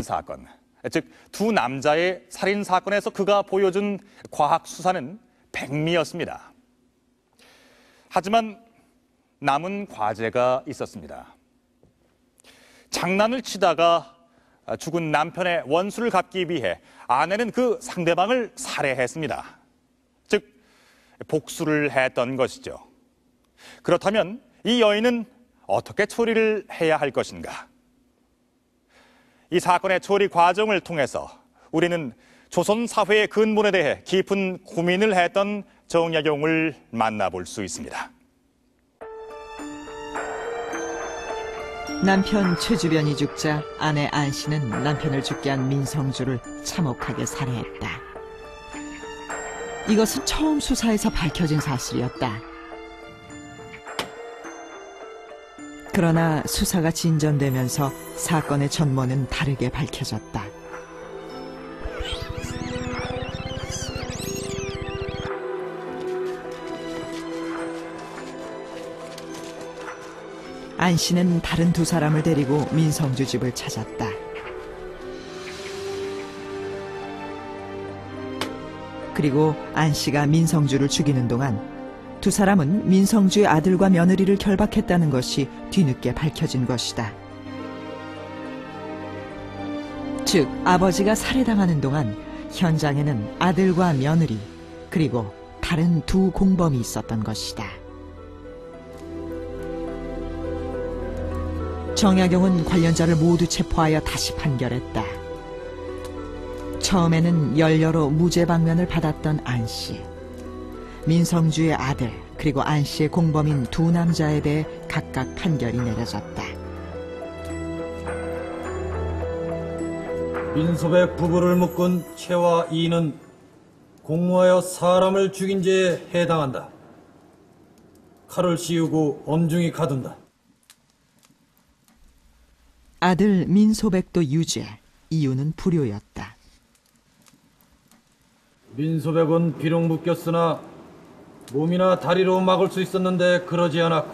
사건, 즉 두 남자의 살인 사건에서 그가 보여준 과학 수사는 백미였습니다. 하지만 남은 과제가 있었습니다. 장난을 치다가 죽은 남편의 원수를 갚기 위해 아내는 그 상대방을 살해했습니다. 즉 복수를 했던 것이죠. 그렇다면 이 여인은 어떻게 처리를 해야 할 것인가? 이 사건의 처리 과정을 통해서 우리는 조선 사회의 근본에 대해 깊은 고민을 했던 정약용을 만나볼 수 있습니다. 남편 최주변이 죽자 아내 안씨는 남편을 죽게 한 민성주를 참혹하게 살해했다. 이것은 처음 수사에서 밝혀진 사실이었다. 그러나 수사가 진전되면서 사건의 전모는 다르게 밝혀졌다. 안 씨는 다른 두 사람을 데리고 민성주 집을 찾았다. 그리고 안 씨가 민성주를 죽이는 동안 두 사람은 민성주의 아들과 며느리를 결박했다는 것이 뒤늦게 밝혀진 것이다. 즉, 아버지가 살해당하는 동안 현장에는 아들과 며느리 그리고 다른 두 공범이 있었던 것이다. 정약용은 관련자를 모두 체포하여 다시 판결했다. 처음에는 연료로 무죄 방면을 받았던 안 씨, 민성주의 아들 그리고 안 씨의 공범인 두 남자에 대해 각각 판결이 내려졌다. 민소백 부부를 묶은 채와 이는 공모하여 사람을 죽인 죄에 해당한다. 칼을 씌우고 엄중히 가둔다. 아들 민소백도 유죄, 이유는 불효였다. 민소백은 비록 묶였으나 몸이나 다리로 막을 수 있었는데 그러지 않았고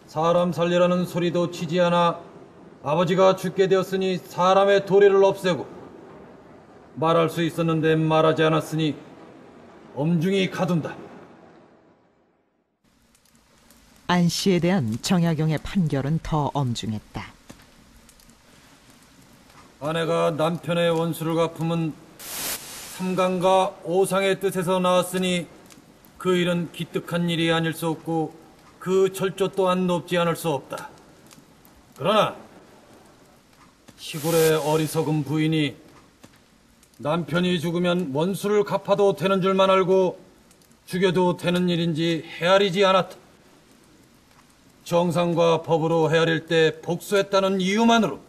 사람 살리라는 소리도 치지 않아 아버지가 죽게 되었으니 사람의 도리를 없애고 말할 수 있었는데 말하지 않았으니 엄중히 가둔다. 안 씨에 대한 정약용의 판결은 더 엄중했다. 아내가 남편의 원수를 갚음은 삼강과 오상의 뜻에서 나왔으니 그 일은 기특한 일이 아닐 수 없고 그 절조 또한 높지 않을 수 없다. 그러나 시골의 어리석은 부인이 남편이 죽으면 원수를 갚아도 되는 줄만 알고 죽여도 되는 일인지 헤아리지 않았다. 정상과 법으로 헤아릴 때 복수했다는 이유만으로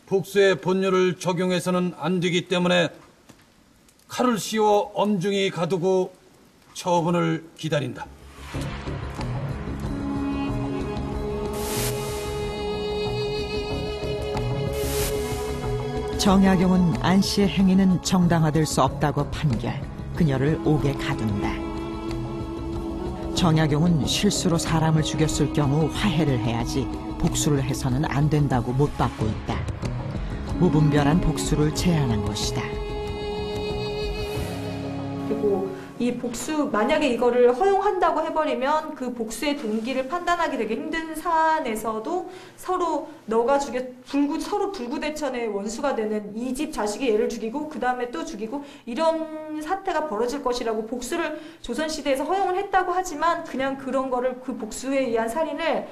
복수의 본율을 적용해서는 안 되기 때문에 칼을 씌워 엄중히 가두고 처분을 기다린다. 정약용은 안 씨의 행위는 정당화될 수 없다고 판결, 그녀를 옥에 가둔다. 정약용은 실수로 사람을 죽였을 경우 화해를 해야지 복수를 해서는 안 된다고 못 받고 있다. 무분별한 복수를 제안한 것이다. 그리고 이 복수, 만약에 이거를 허용한다고 해버리면 그 복수의 동기를 판단하기 되게 힘든 사안에서도 서로 너가 서로 불구대천의 원수가 되는 이 집 자식이 얘를 죽이고 그 다음에 또 죽이고 이런 사태가 벌어질 것이라고 복수를 조선시대에서 허용을 했다고 하지만 그냥 그런 거를 그 복수에 의한 살인을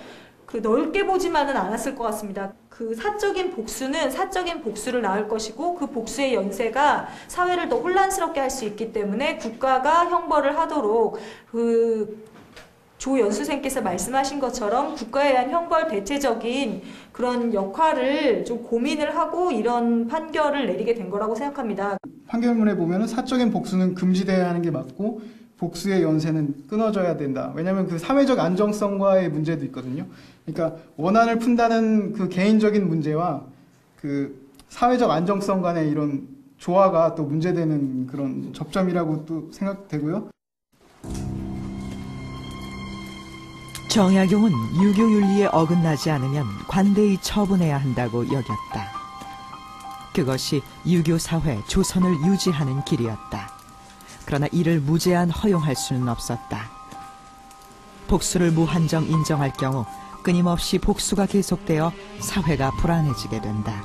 넓게 보지만은 않았을 것 같습니다. 그 사적인 복수를 낳을 것이고 그 복수의 연쇄가 사회를 더 혼란스럽게 할 수 있기 때문에 국가가 형벌을 하도록 조 연수생께서 말씀하신 것처럼 국가에 의한 형벌 대체적인 그런 역할을 좀 고민을 하고 이런 판결을 내리게 된 거라고 생각합니다. 판결문에 보면은 사적인 복수는 금지되어야 하는 게 맞고 복수의 연쇄는 끊어져야 된다. 왜냐하면 그 사회적 안정성과의 문제도 있거든요. 그러니까 원한을 푼다는 그 개인적인 문제와 그 사회적 안정성 간의 이런 조화가 또 문제되는 그런 접점이라고 또 생각되고요. 정약용은 유교윤리에 어긋나지 않으면 관대히 처분해야 한다고 여겼다. 그것이 유교 사회 조선을 유지하는 길이었다. 그러나 이를 무제한 허용할 수는 없었다. 복수를 무한정 인정할 경우 끊임없이 복수가 계속되어 사회가 불안해지게 된다.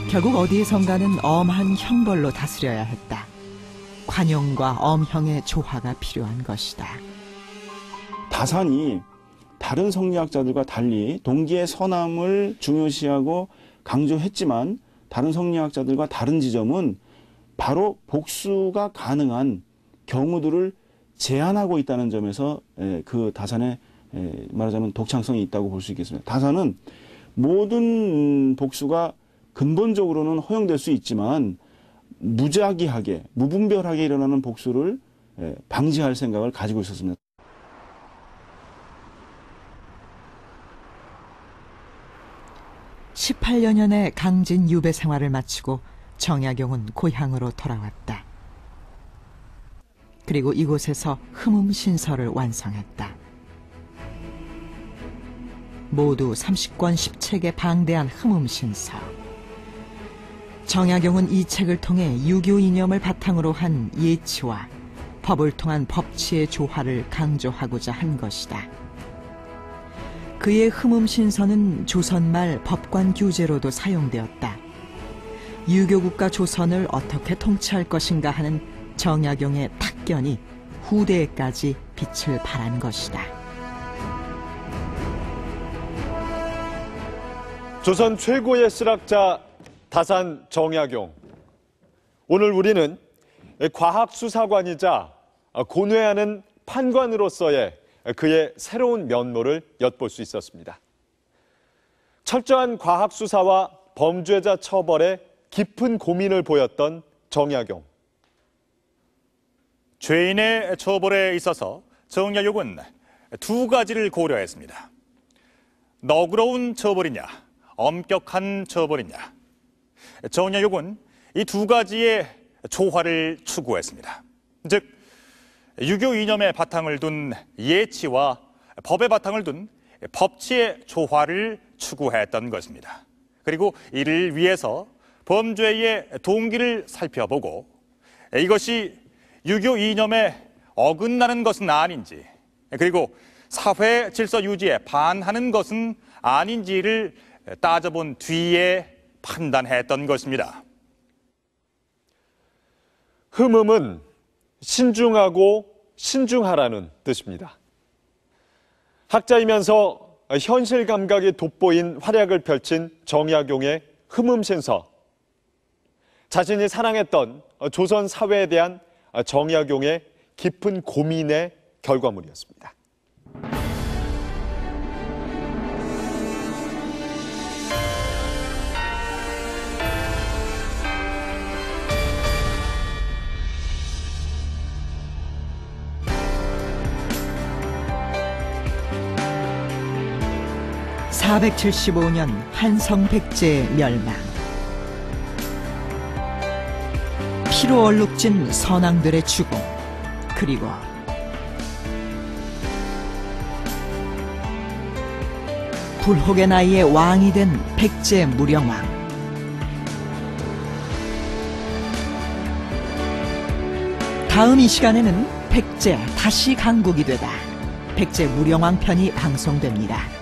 결국 어디에선가는 엄한 형벌로 다스려야 했다. 관용과 엄형의 조화가 필요한 것이다. 다산이 다른 성리학자들과 달리 동기의 선함을 중요시하고 강조했지만 다른 성리학자들과 다른 지점은 바로 복수가 가능한 경우들을 제한하고 있다는 점에서 그 다산의 말하자면 독창성이 있다고 볼 수 있겠습니다. 다산은 모든 복수가 근본적으로는 허용될 수 있지만 무작위하게, 무분별하게 일어나는 복수를 방지할 생각을 가지고 있었습니다. (18여년의) 강진 유배 생활을 마치고 정약용은 고향으로 돌아왔다. 그리고 이곳에서 흠음신서를 완성했다. 모두 30권 10책의 방대한 흠음신서. 정약용은 이 책을 통해 유교 이념을 바탕으로 한 예치와 법을 통한 법치의 조화를 강조하고자 한 것이다. 그의 흠음신서는 조선말 법관 규제로도 사용되었다. 유교국가 조선을 어떻게 통치할 것인가 하는 정약용의 탁견이 후대에까지 빛을 발한 것이다. 조선 최고의 실학자 다산 정약용. 오늘 우리는 과학수사관이자 고뇌하는 판관으로서의 그의 새로운 면모를 엿볼 수 있었습니다. 철저한 과학수사와 범죄자 처벌에 깊은 고민을 보였던 정약용. 죄인의 처벌에 있어서 정약용은 두 가지를 고려했습니다. 너그러운 처벌이냐, 엄격한 처벌이냐. 정약용은 이 두 가지의 조화를 추구했습니다. 즉, 유교 이념의 바탕을 둔 예치와 법의 바탕을 둔 법치의 조화를 추구했던 것입니다. 그리고 이를 위해서 범죄의 동기를 살펴보고 이것이 유교 이념에 어긋나는 것은 아닌지, 그리고 사회 질서 유지에 반하는 것은 아닌지를 따져본 뒤에 판단했던 것입니다. 흠음은 신중하고 신중하라는 뜻입니다. 학자이면서 현실 감각이 돋보인 활약을 펼친 정약용의 흠음신서. 자신이 사랑했던 조선 사회에 대한 정약용의 깊은 고민의 결과물이었습니다. (475년) 한성백제의 멸망. 피로 얼룩진 선왕들의 죽음, 그리고 불혹의 나이에 왕이 된 백제 무령왕. 다음 이 시간에는 백제 다시 강국이 되다 백제 무령왕 편이 방송됩니다.